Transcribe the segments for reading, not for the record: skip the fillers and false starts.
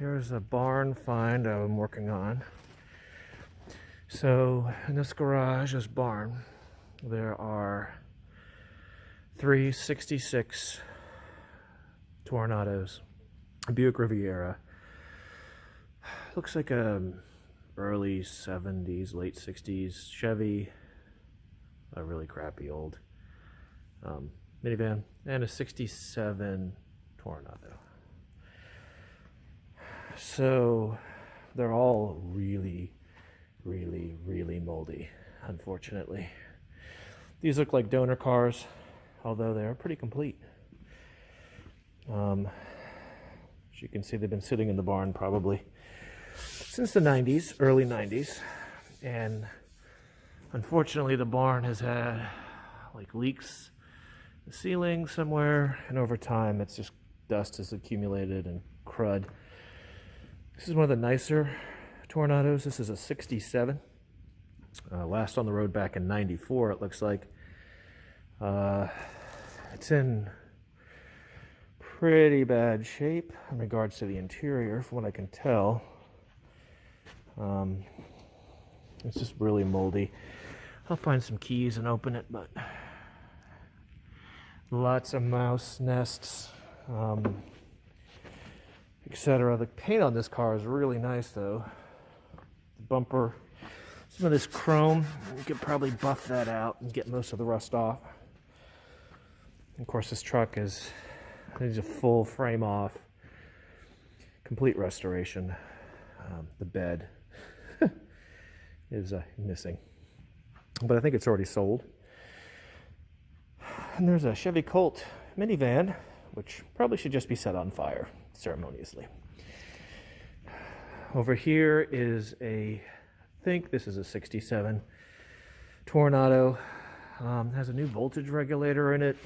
here's a barn find I'm working on. So in this garage, this barn, there are 3 '66 Toronados, a Buick Riviera. Looks like a early 70s, late 60s Chevy, a really crappy old minivan, and a 67 Toronado. So they're all really moldy, unfortunately. These look like donor cars, although they are pretty complete. As you can see, they've been sitting in the barn probably since the 90s, early 90s, and unfortunately the barn has had like leaks in the ceiling somewhere, and over time it's just dust has accumulated and crud. This is one of the nicer Toronados. This is a 67. Last on the road back in 94, it looks like. It's in pretty bad shape in regards to the interior, from what I can tell. It's just really moldy. I'll find some keys and open it, but lots of mouse nests, etc. The paint on this car is really nice, though. The bumper, some of this chrome, you could probably buff that out and get most of the rust off. And of course, this truck needs a full frame off, complete restoration. The bed is missing, but I think it's already sold. And there's a Chevy Colt minivan, which probably should just be set on fire ceremoniously. Over here is I think this is a 67 Toronado. Has a new voltage regulator in it,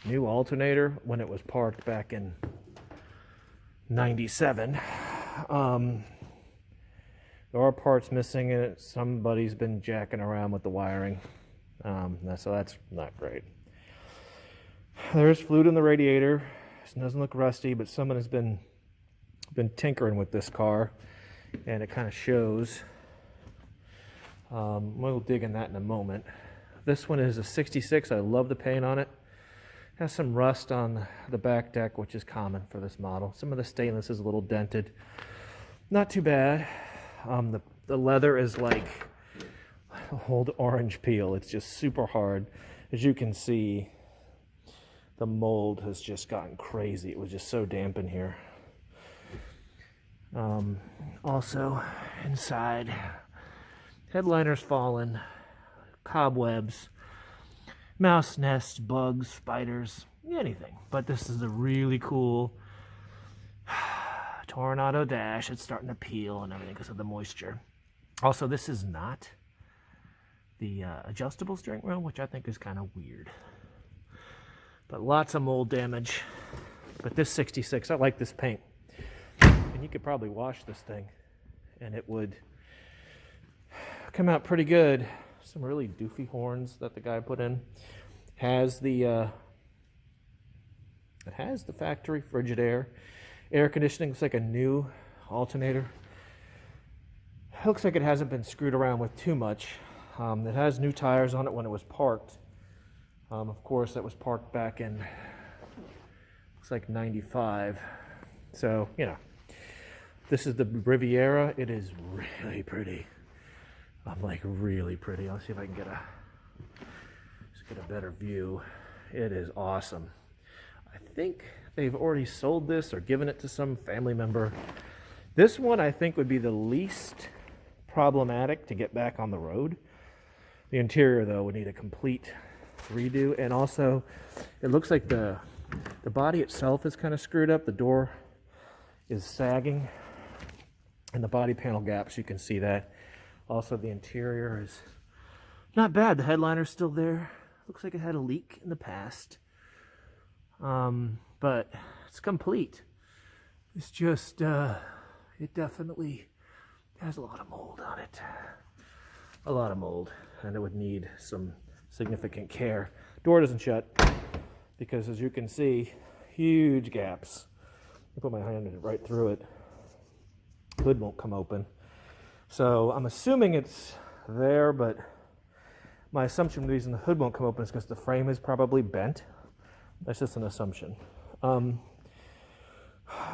new alternator when it was parked back in 97. There are parts missing in it. Somebody's been jacking around with the wiring, so that's not great. There's fluid in the radiator. It doesn't look rusty, but someone has been tinkering with this car, and it kind of shows. We'll dig in that in a moment. This one is a 66. I love the paint on it. Has some rust on the back deck, which is common for this model. Some of the stainless is a little dented. Not too bad. The leather is like old orange peel. It's just super hard. As you can see, the mold has just gotten crazy. It was just so damp in here. Also, inside, headliner's fallen, cobwebs, mouse nests, bugs, spiders, anything. But this is a really cool Toronado dash. It's starting to peel and everything because of the moisture. Also, this is not the adjustable steering wheel, which I think is kind of weird. But lots of mold damage. But this 66, I like this paint. And you could probably wash this thing and it would come out pretty good. Some really doofy horns that the guy put in. It has the factory Frigidaire. Air conditioning looks like a new alternator. It looks like it hasn't been screwed around with too much. It has new tires on it when it was parked. Of course, that was parked back in, looks like 95. So, you know, this is the Riviera. It is really pretty. Like really pretty. Let's see if I can get a better view. It is awesome. I think they've already sold this or given it to some family member. This one I think would be the least problematic to get back on the road. The interior, though, would need a complete redo, and also it looks like the body itself is kind of screwed up. The door is sagging, and the body panel gaps, you can see that. Also, the interior is not bad. The headliner's still there. Looks like it had a leak in the past. But it's complete. It's just, it definitely has a lot of mold on it. A lot of mold, and it would need some significant care. Door doesn't shut because, as you can see, huge gaps. I put my hand right through it. Hood won't come open. So I'm assuming it's there, but my assumption the reason the hood won't come open is because the frame is probably bent. That's just an assumption.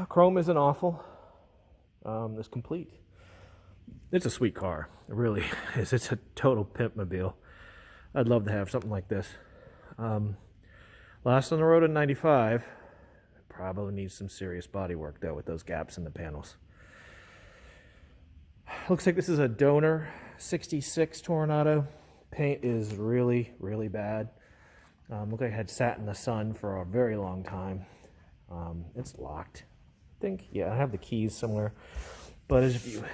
Chrome isn't awful. It's complete. It's a sweet car. It really is. It's a total pimpmobile. I'd love to have something like this. Last on the road in 95. Probably needs some serious body work though with those gaps in the panels. Looks like this is a donor 66 Toronado. Paint is really, really bad. Looks like it had sat in the sun for a very long time. It's locked. I think, yeah, I have the keys somewhere. But as if you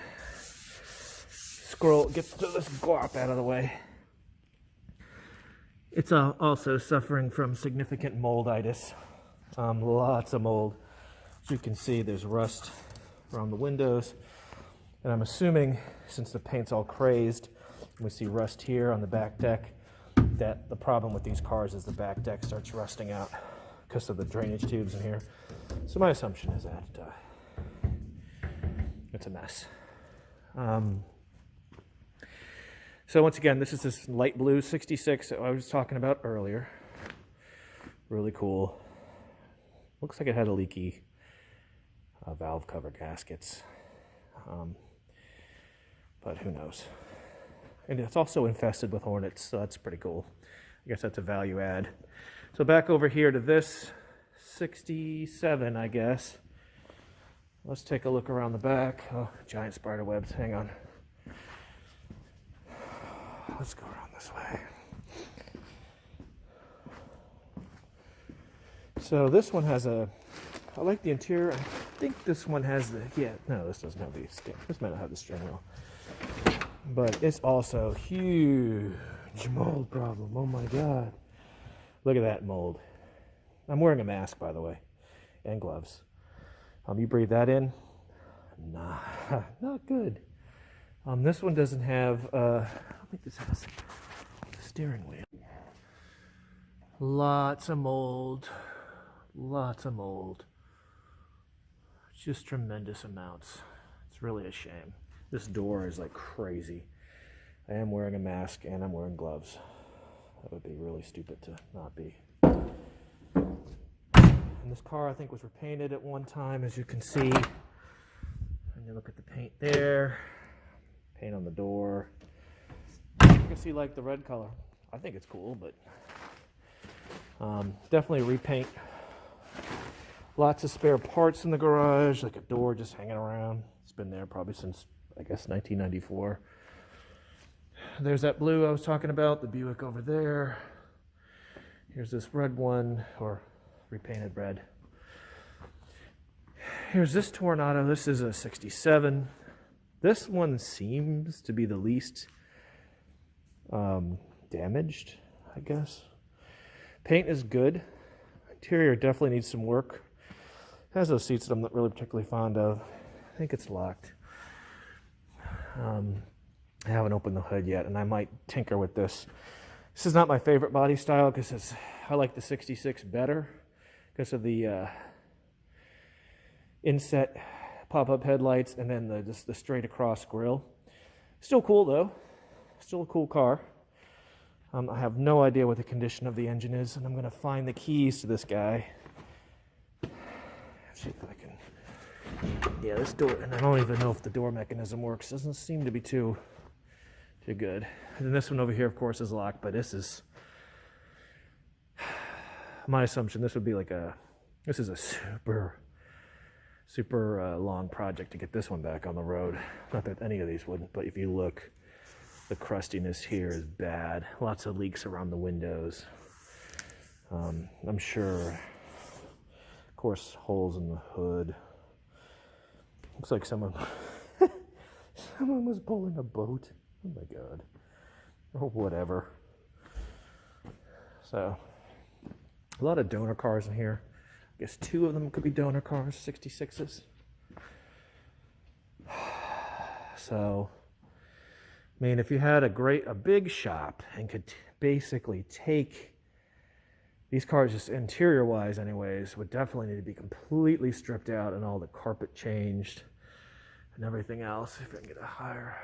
scroll, get this glop out of the way. It's also suffering from significant molditis. Lots of mold. As you can see, there's rust around the windows. And I'm assuming, since the paint's all crazed, and we see rust here on the back deck, that the problem with these cars is the back deck starts rusting out because of the drainage tubes in here. So my assumption is that it's a mess. So once again, this is this light blue 66 that I was talking about earlier. Really cool. Looks like it had a leaky valve cover gaskets. But who knows. And it's also infested with hornets, so that's pretty cool. I guess that's a value add. So back over here to this 67, I guess. Let's take a look around the back. Oh, giant spider webs. Hang on. Let's go around this way. So this one has I like the interior. I think this one has no, this doesn't have the skin. This might not have the steering wheel. But it's also huge mold problem. Oh my God. Look at that mold. I'm wearing a mask, by the way, and gloves. You breathe that in? Nah, not good. This one doesn't have, I don't think this has a steering wheel. Lots of mold. Lots of mold. Just tremendous amounts. It's really a shame. This door is like crazy. I am wearing a mask and I'm wearing gloves. That would be really stupid to not be. And this car, I think, was repainted at one time, as you can see. And you look at the paint there. Paint on the door. You can see like the red color. I think it's cool, but definitely repaint. Lots of spare parts in the garage, like a door just hanging around. It's been there probably since, I guess, 1994. There's that blue I was talking about, the Buick over there. Here's this red one, or repainted red. Here's this Toronado. This is a 67. This one seems to be the least damaged, I guess. Paint is good. Interior definitely needs some work. It has those seats that I'm not really particularly fond of. I think it's locked. I haven't opened the hood yet, and I might tinker with this. This is not my favorite body style because I like the 66 better because of the inset pop-up headlights and then just the straight across grille. Still cool though. Still a cool car. I have no idea what the condition of the engine is, and I'm going to find the keys to this guy. See if I can. Yeah, this door, and I don't even know if the door mechanism works. Doesn't seem to be too good. And then this one over here, of course, is locked, but this is my assumption. This would be like this is a super long project to get this one back on the road. Not that any of these wouldn't, but if you look, the crustiness here is bad. Lots of leaks around the windows. I'm sure, of course, holes in the hood. Looks like someone was pulling a boat. Oh my God. Or whatever. So, a lot of donor cars in here. I guess 2 of them could be donor cars, 66s. So, I mean, if you had a big shop and could basically take these cars, just interior-wise anyways, would definitely need to be completely stripped out and all the carpet changed. and everything else. If I can get a higher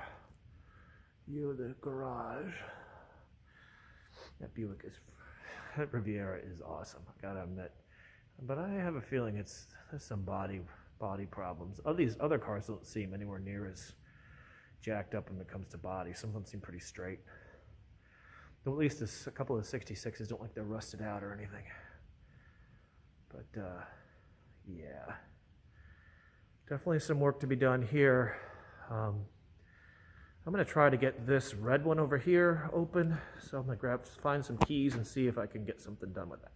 view of the garage. That Riviera is awesome, I gotta admit. But I have a feeling there's some body problems. These other cars don't seem anywhere near as jacked up when it comes to body. Some of them seem pretty straight. Though at least a couple of 66s don't look like they're rusted out or anything. But yeah, definitely some work to be done here. I'm going to try to get this red one over here open. So I'm going to find some keys and see if I can get something done with that.